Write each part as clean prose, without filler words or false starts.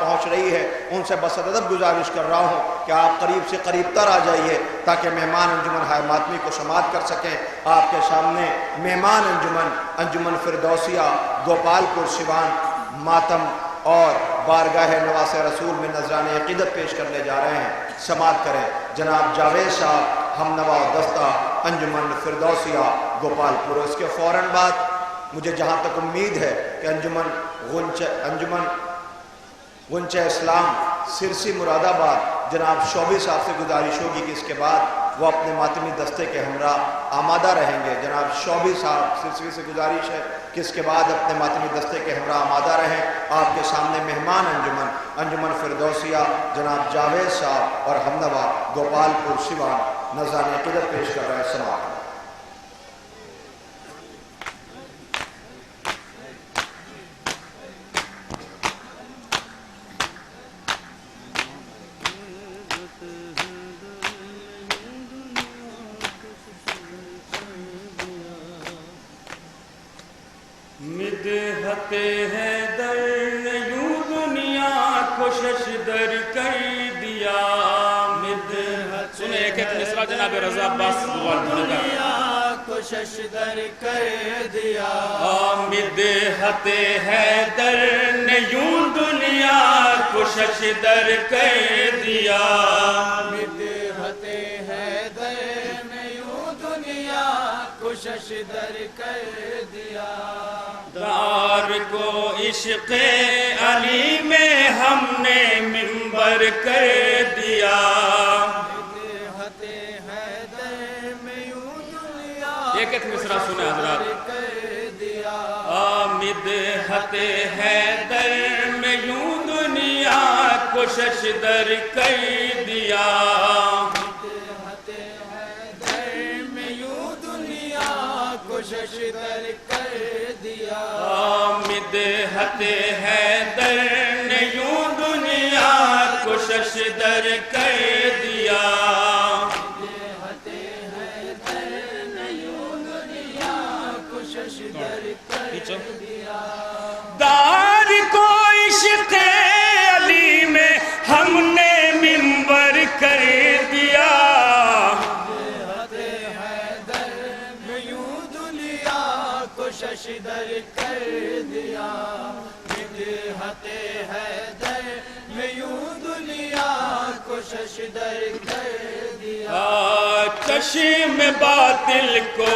پہنچ رہی ہے ان سے بس ادب گزارش کر رہا ہوں کہ آپ قریب سے قریب تر آ جائیے تاکہ مہمان انجمن ہائے ماتمی کو سماعت کر سکیں۔ آپ کے سامنے مہمان انجمن فردوسیہ گوپال پور سیوان ماتم اور بارگاہ نواس رسول میں نذران عقیدت پیش کرنے جا رہے ہیں، سماعت کریں جناب جاوید صاحب ہم نوا دستہ انجمن فردوسیہ گوپال پور۔ اس کے فوراً بعد مجھے جہاں تک امید ہے کہ انجمن غنچہ اسلام سرسی مراد آباد جناب شعبی صاحب سے گزارش ہوگی کہ اس کے بعد وہ اپنے ماتمی دستے کے ہمراہ آمادہ رہیں گے۔ جناب شعبی صاحب سرسی سے گزارش ہے کہ اس کے بعد اپنے ماتمی دستے کے ہمراہ آمادہ رہیں۔ آپ کے سامنے مہمان انجمن فردوسیہ جناب جاوید صاحب اور ہمنوا گوپال پور سیوان نذران عقیدت پیش کر رہے ہیں، سماعت۔ مدحت حیدر نے یوں دنیا کو ششدر کر دیا، سنیں ایک ایک مصرع جناب رضا عباس دنیا کو ششدر کر دیا۔ مدحت حیدر نے یوں دنیا کو ششدر کر دیا، مدحت حیدر نے یوں دنیا کو ششدر کر دیا۔ دار کو عشق علی میں ہم نے منبر کر دیا، مدحت حیدر میں یوں دنیا ایک ایک مصرع سنیں حضرات۔ مدحت حیدر میں یوں دنیا کو ششدر کر دیا، مدحت حیدر میں یوں دنیا کو ششدر کر دیا، مدحت حیدر نے یوں دنیا کو ششدر کر دیا، مدحت حیدر نے یوں دنیا کو ششدر کر دیا۔ دار کو عشق علی میں ہم نے منبر کر دیا، مدحت حیدر میں یوں دنیا کو ششدر کر دیا، مدحت حیدر میں یوں دنیا کو ششدر کر دیا۔ چشم باطل کو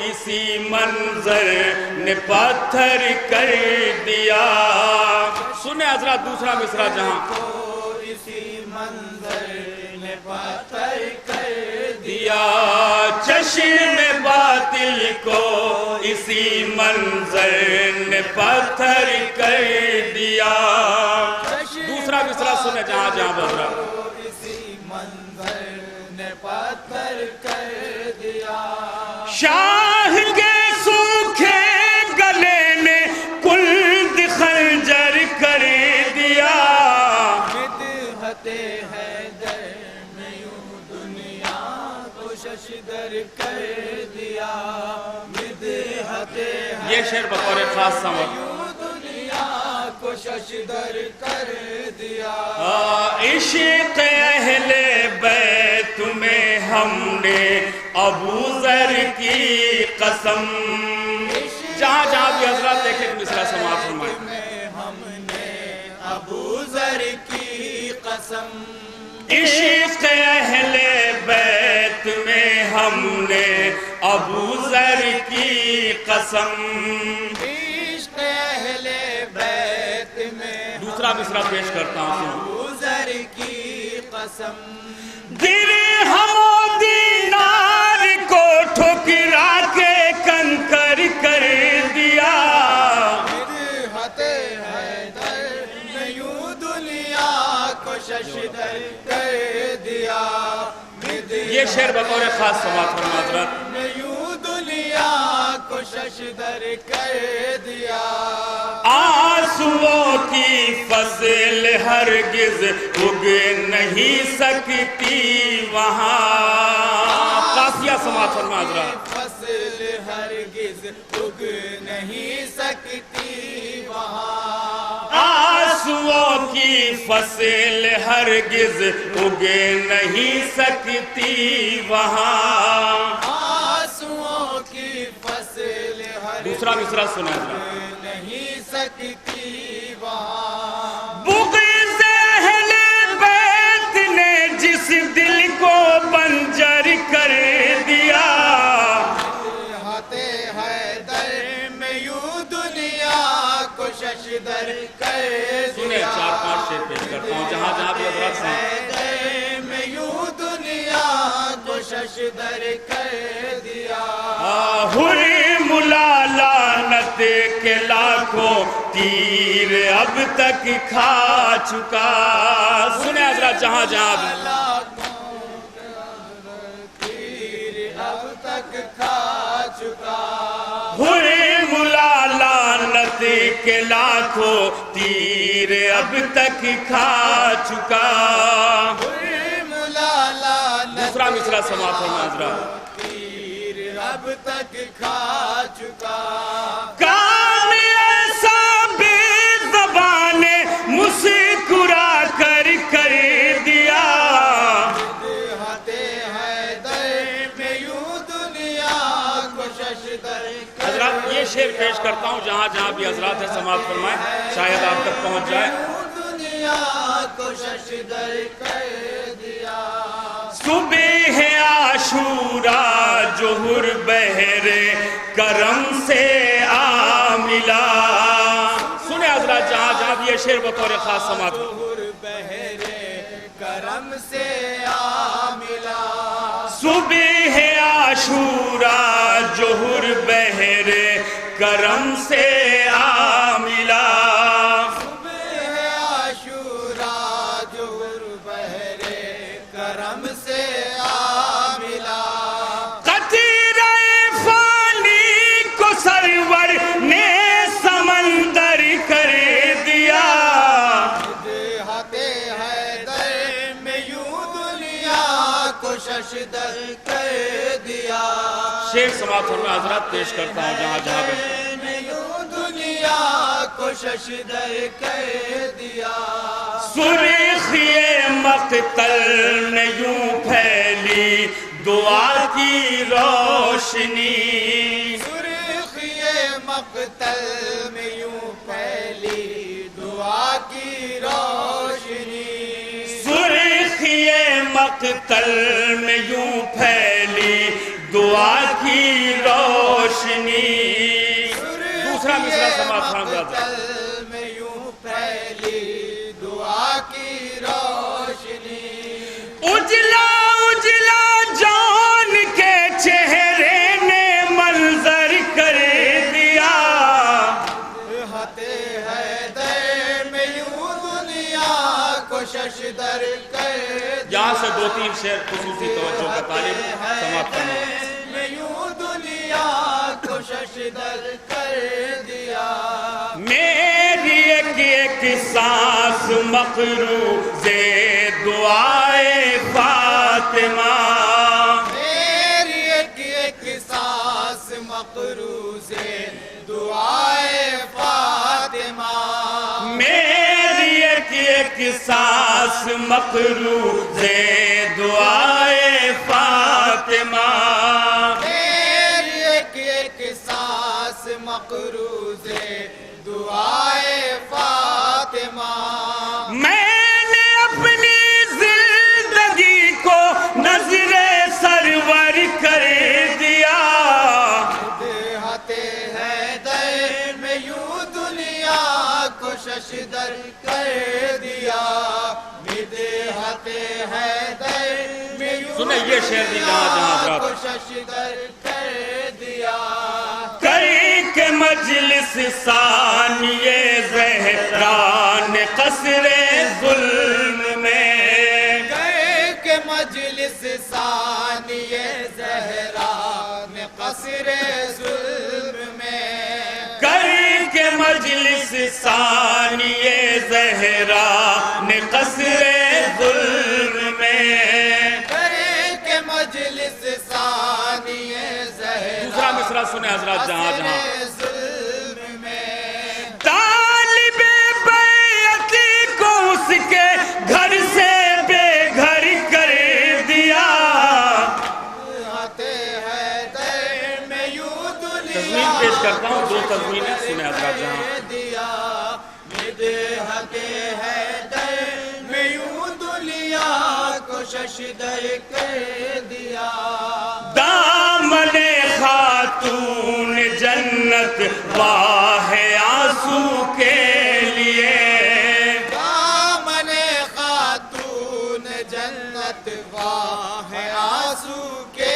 اسی منظر نے پتھر کر دیا، سنیں حضرات دوسرا مصرع جہاں کو اسی منظر نے پتھر کر دیا، چشم باطل کو اسی منظر نے پتھر کر دیا۔ دوسرا مصرع سنیں جہاں بزرا، اسی منظر نے پتھر کر دیا۔ شاہ کے سوکھے گلے نے کلد خنجر کر دیا، مدحت حیدر میں یوں دنیا کو ششدر کر دیا، مدحت یہ شعر بطور خاص سمجھ دنیا کو ششدر کر دیا۔ عشق اہل بیت میں ہم نے ابو ذر کی قسم، جہاں جہاں بھی حضرات دیکھیں مصرع سماعت فرمائیں، ہم نے ابو ذر کی قسم، عشق اہل بیت میں ہم نے ابو ذر کی قسم، عشق اہل بیت میں دوسرا مصرع پیش کرتا ہوں، ابو ذر کی قسم، درہم و دینار کو ٹھکرا کے کنکر کر دیا، مدحت حیدر میں یوں دنیا کو ششدر کر دیا، یہ شعر بطور خاص سماعت فرما حضرت، میں یوں دنیا کو ششدر کر دیا۔ آنسوؤں کی فصل ہرگز اگ نہیں سکتی وہاں، قافیہ سماعت فرما حضرات، فصل ہرگز اگ نہیں سکتی وہاں، کی فصل ہرگز اگ نہیں سکتی وہاں، آنسوؤں کی فصل دوسرا مصرع سنا نہیں سکتی وہاں، بغض اہل بیت نے جس دل کو بنجر کر دیا، ششدر کر سنیں چار پانچ شعر پیش کرتا ہوں جہاں جہاں بھی حضرات ہیں، میں یوں دنیا کو ششدر کر دیا، حر ملا لعنت کے لاکھوں تیر اب تک کھا چکا، سنیں حضرات جہاں جہاں بھی تیر اب تک کھا چکا، حر ملا لعنت کے لاکھوں تیر اب تک کھا چکا، دوسرا مصرع سماعت فرمائیں حضرات، تیر اب تک کھا چکا، کام ایسا بے زبان نے مسکرا کر کر دیا، حضرات یہ شعر پیش کرتا ہوں جہاں جہاں بھی حضرات ہے سماعت فرمائیں، شاید آپ تک پہنچ جائے، دنیا کو ششدر کر دیا، صبح عاشورا جو حر بہر کرم سے آ ملا، سنیں حضرات جہاں جہاں بھی یہ شعر بطور خاص سماعت حر بہر کرم سے آ ملا، صبح عاشورا جو حر بہر کرم سے آ ملا، صبح عاشورا جو حر بہر کرم سے آ ملا، قطرہ فانی کو سرور نے سمندر کر دیا، دیہات حیدر میں یوں دنیا کو ششدر کر دیا، شعر سماعت فرمائیں حضرات پیش کرتا ہوں جہاں جہاں بھی، میں یوں دنیا کو ششدر کر دیا، سرخی مقتل نے یوں پھیلی دعا کی روشنی، سرخی مقتل میں یوں پھیلی دعا کی روشنی، سرخی مقتل میں یوں پھیلی دعا کی روشنی، دوسرا مصرع سماعت فرمائیں مقتل میں یوں پھیلی دعا کی روشنی، اجلا اجلا جان کے چہرے نے منظر کر دیا، دیہات حیدر میں یوں دنیا کو ششدر کر دیا، یہاں سے دو تین شعر خصوصی توجہ کا طالب سماعت فرمائیں، میں یوں دنیا کو ششدر کر دیا، میری ایک سانس مقروض دعائے فاطمہ، میری ایک سانس مقروض دعائے فاطمہ، میری ایک سانس مقروض دعائے فاطمہ، میری ایک سانس مقروض دعائے فاطمہ، میں نے اپنی زندگی کو نظر سرور کر دیا، دیہات حیدر میں یوں دنیا کو ششدر کر دیا، دیہات حیدر میں یوں سنیں یہ شعر بھی جہاں جہاں دنیا حضرات کو ششدر کر دیا، کئی کے مجلس ثانی زہرا نے قصر ظلم میں، گئے کہ مجلس ثانی زہرا نے قصر ظلم میں، کئی کے مجلس ثانی زہرا نے قصر ظلم میں، گئے کہ مجلس ثانی زہرا دوسرا مصرع سنیں حضرات جہاں جہاں، ظلم میں، طالب بیعت کو کرتا ہوں دو تضمینیں سنیں حضرات جہاں دیا مدحت حیدر میں یوں دنیا کو ششدر کر دیا دامن خاتون جنت واہ آنسو کے لیے دامن خاتون جنت واہ آنسو کے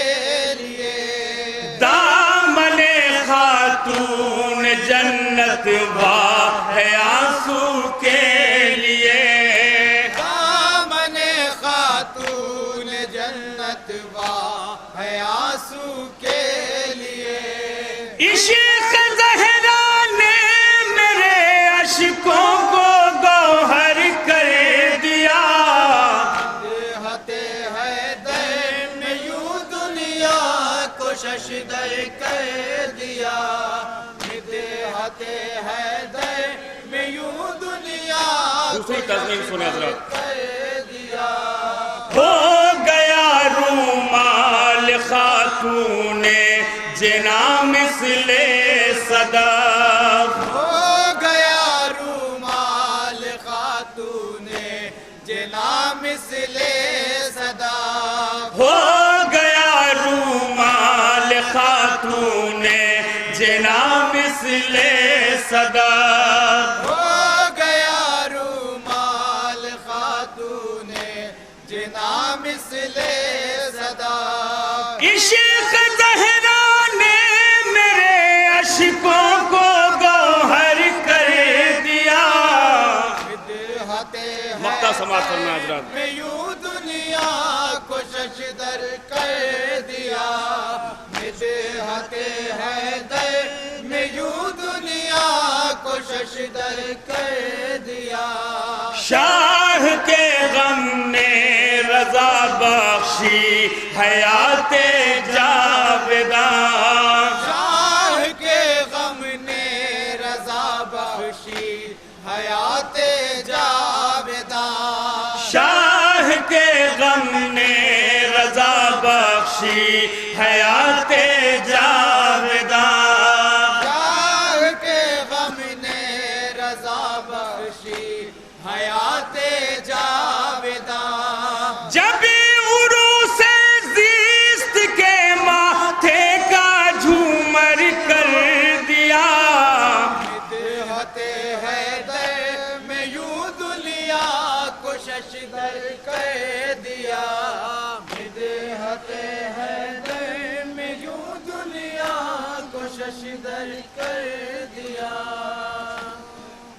لیے دامن خاتون جنت واہ آنسو کے لیے دامن خاتون جنت واہ آنسو کے لیے عشق زہرا نے میرے عشقوں کو گوہر کر دیا مدحت حیدر میں یوں دنیا کو ششدر کر دیا مدحت حیدر میں یوں دنیا کو دوسری تضمین سنیں حضرات کر دیا ہو گیا رومال خاتون جنا مثل صدف ہو گیا رومال خاتون جنا مثل صدا ہو گیا رومال خاتون جنا مثل صدف ہو گیا رومال خاتون جنا مثل صدا عشق زہرا نے میرے عشقوں کو گوہر کر دیا مدحت مقطع سماعت فرمائیں حضرات میں یوں دنیا کو ششدر کر دیا مدحت حیدر میں یوں دنیا کو ششدر کر دیا شاہ کے غم نے رضا بخشی حیات جاودان شاہ کے غم نے رضا بخشی حیات جاودان شاہ کے غم نے رضا بخشی حیات جاودان شاہ کے غم نے رضا بخشی حیات جاودان جب عروس زیست کے ماتھے کا جھومر کر دیا مدحت حیدر میں یوں دنیا کو ششدر کر دیا مدحت حیدر میں یوں دنیا کو ششدر کر دیا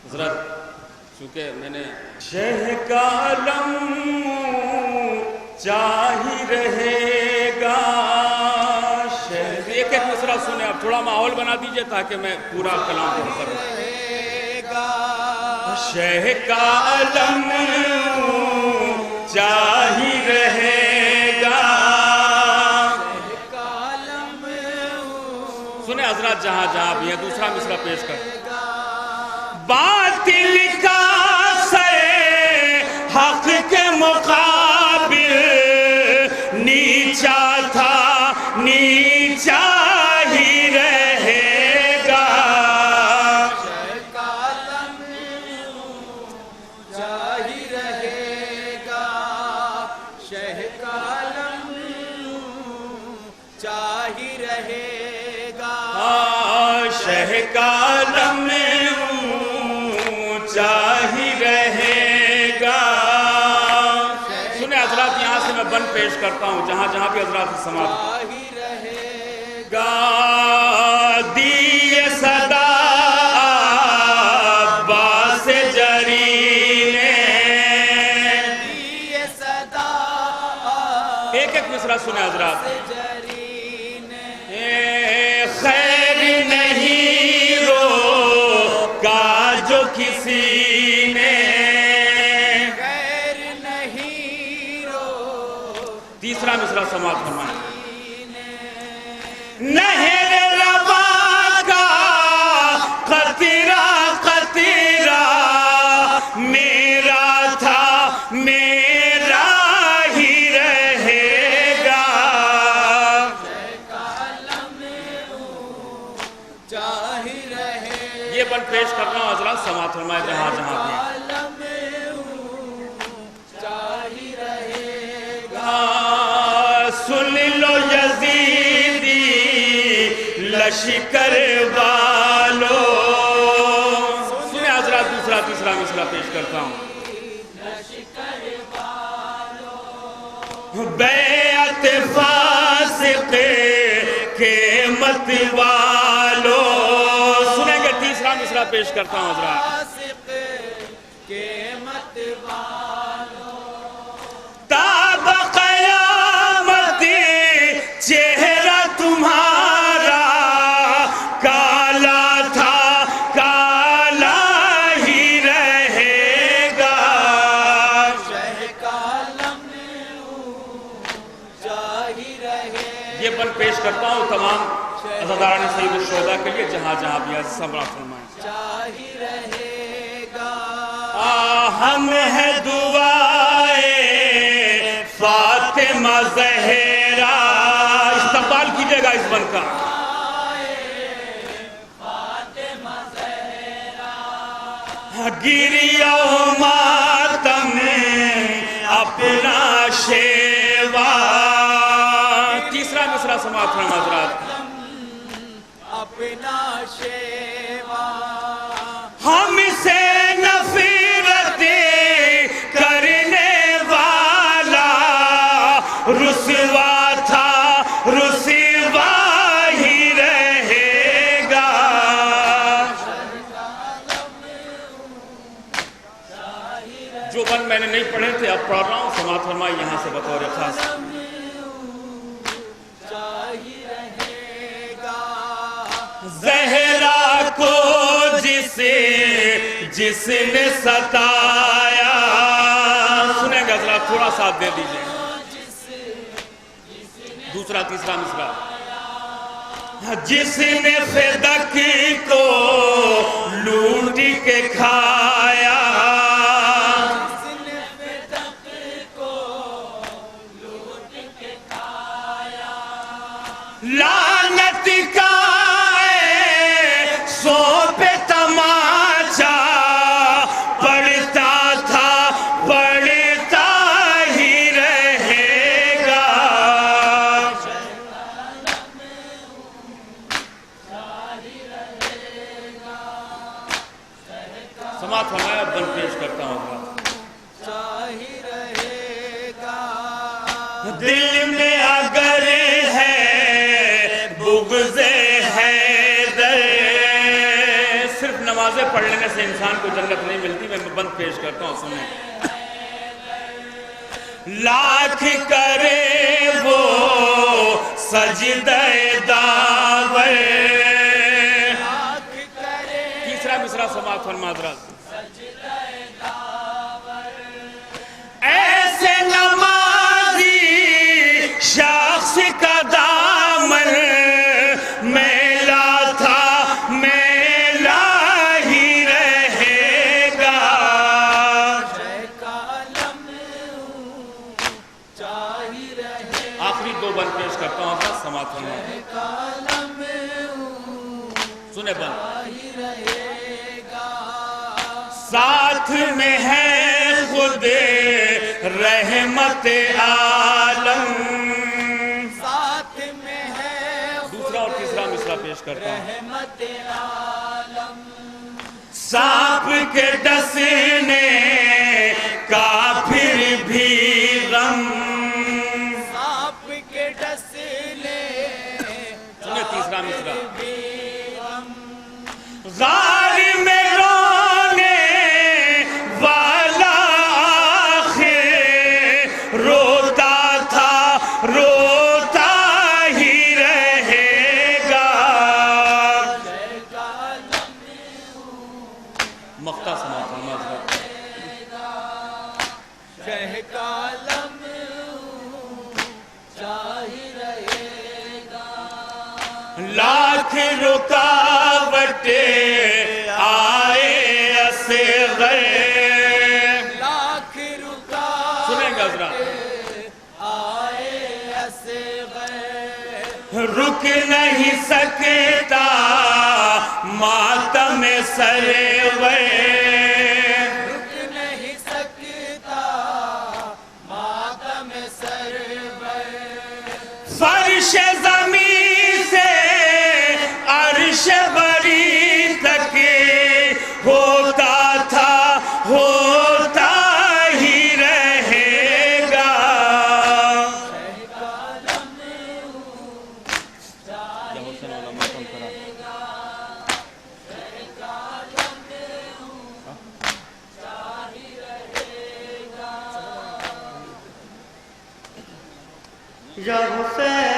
حضرت چونکہ میں نے شہ کا علم چاہی رہے گا شہر ایک ایک مصرع سنیں آپ تھوڑا ماحول بنا دیجئے تاکہ میں پورا کلام پڑھ کر رہے گا شہ کا علم چاہی رہے گا کالم سنیں حضرات جہاں جہاں بھی ہیں دوسرا مصرع پیش کر باطل کا سر حق کے مقابل نیچا تھا نیچا ہی رہے گا کالم چاہی رہے گا شہ کالم چاہی رہے گا شہ کالم چاہی رہے گا سنیں حضرات یہاں سے میں بند پیش کرتا ہوں جہاں جہاں بھی حضرات سماعت چاہی رہے گا دیے صدا عباس جری نے یہ صدا ایک ایک مصرع سنیں حضرات جری نے خیر نہیں روکا جو کسی نے غیر نہیں رو تیسرا مصرع سماعت فرمائیں نہر روا کا قطرہ قطرہ میرا تھا میرا ہی رہے گا چاہی ہی رہے یہ بند پیش کر رہا ہوں حضرات، سماعت فرمائے جہاں جہاں بھی ہیں۔ عالم اونچا ہی رہے گا، سن لو یزیدی لشکر والو، سنیں حضرات دوسرا تیسرا مصرع پیش کرتا ہوں۔ بیعت فاسق کے مت والو، سنیں گے تیسرا مصرع پیش کرتا ہوں حضرات۔ فاسق کے مت والو، تاب قیامت چہرہ تمہارا کالا تھا کالا ہی رہے گا، شہ کا عالم اونچا ہی رہے یہ بند پیش کرتا ہوں تمام عزاداران سید الشہداء کے لیے جہاں جہاں بھی ہے، سماعت فرمائیں۔ گا ہی رہے گا، ہم ہے دعائے فاطمہ زہرا، استقبال کیجئے گا اس بند کا۔ گریہ و ماتم اپنا شیوا، تیسرا مصرع سماعت فرمائیں حضرات۔ اپنا شیوا، ہم سے نفرت کرنے والا رسوا تھا رسوا ہی رہے گا، جو بند میں نے نہیں پڑھے تھے اب پڑھ رہا ہوں، سماعت فرمائے یہاں سے بطور خاص۔ ہی رہے گا، زہرا کو جس نے ستایا، سنیں گے حضرات تھوڑا ساتھ دے دیجئے، دوسرا تیسرا مصرع۔ جس نے فدق کو لوٹ کے کھایا، لعنت کا سو پہ تماچا پڑتا تھا پڑتا ہی رہے گا، سماعت فرمائے اب بند پیش کرتا ہوں۔ ہی رہے گا، دل میں اگر ہے بغض حیدر، صرف نمازیں پڑھ لینے سے انسان کو جنت نہیں ملتی، میں بند پیش کرتا ہوں، سنیں۔ لاکھ کرے وہ سجدہ داور، تیسرا مصرع سماعت فرمائے حضرات۔ ایسے نمازی شخص کا دامن میلا تھا میلا ہی رہے گا، آخری دو بند پیش کرتا ہوں اپنا، سماعت فرمائیں۔ سنیں بند۔ ساتھ میں ہے خود رحمت عالم، ساتھ میں ہے دوسرا اور تیسرا مصرع پیش کرتا ہوں۔ رحمت عالم، سانپ کے ڈسنے کا پھر بھی غم، سانپ کے ڈسنے سنیں تیسرا مصرع۔ غار میں رونے والا آخر روتا تھا روتا ہی رہے گا، مقطع سماعت فرمائے حضرات۔ شہ کا عالم چاہی رہے گا، لاکھ رکاوٹیں آئے اصغر، لاکھ رکاوٹیں سنیں گے حضرات۔ آئے اصغر، رک نہیں سکتا سرور رک نہیں سکتا ماتم سرور فرش زمین سے عرش بری تک ہوتا تھا ہوتا ہی رہے گا یا حسین